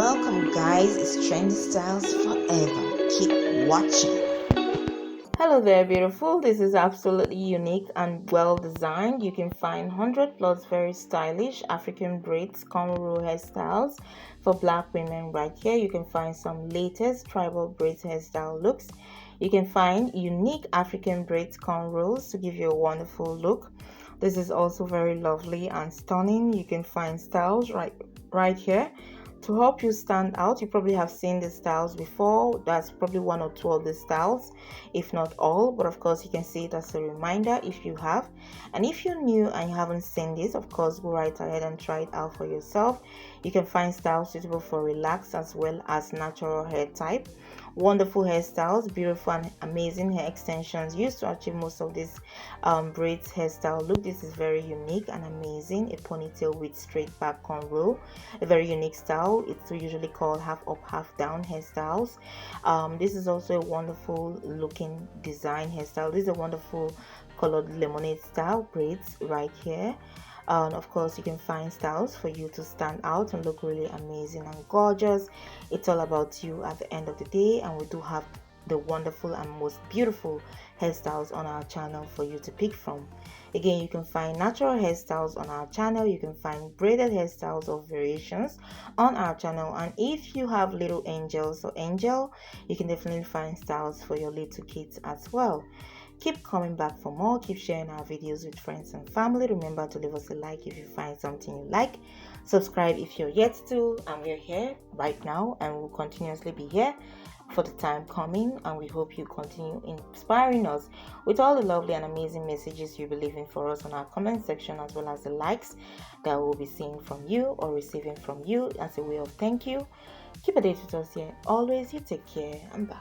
Welcome guys, it's Trendy Styles Forever. Keep watching. Hello there beautiful. This is absolutely unique and well designed. You can find 100 plus very stylish African braids cornrow hairstyles for black women right here. You can find some latest tribal braids hairstyle looks. You can find unique African braids cornrows to give you a wonderful look. This is also very lovely and stunning. You can find styles right here to help you stand out. You probably have seen the styles before. That's probably one or two of the styles, if not all, but of course you can see it as a reminder if you have. And if you're new and you haven't seen this, of course go right ahead and try it out for yourself. You can find styles suitable for relaxed as well as natural hair type. Wonderful hairstyles, beautiful and amazing hair extensions used to achieve most of this braids hairstyle look. This is very unique and amazing. A ponytail with straight back cornrow, a very unique style. It's usually called half up half down hairstyles. This is also a wonderful looking design hairstyle. This is a wonderful colored lemonade style braids right here. And of course you can find styles for you to stand out and look really amazing and gorgeous. It's all about you at the end of the day, and we do have the wonderful and most beautiful hairstyles on our channel for you to pick from. Again, you can find natural hairstyles on our channel. You can find braided hairstyles of variations on our channel, and if you have little angels or angel, you can definitely find styles for your little kids as well. Keep coming back for more. Keep sharing our videos with friends and family. Remember to leave us a like if you find something you like. Subscribe if you're yet to, and we're here right now and we'll continuously be here for the time coming, and we hope you continue inspiring us with all the lovely and amazing messages you'll be leaving for us on our comment section, as well as the likes that we'll be seeing from you or receiving from you as a way of thank you. Keep updated with us here always. You take care and bye.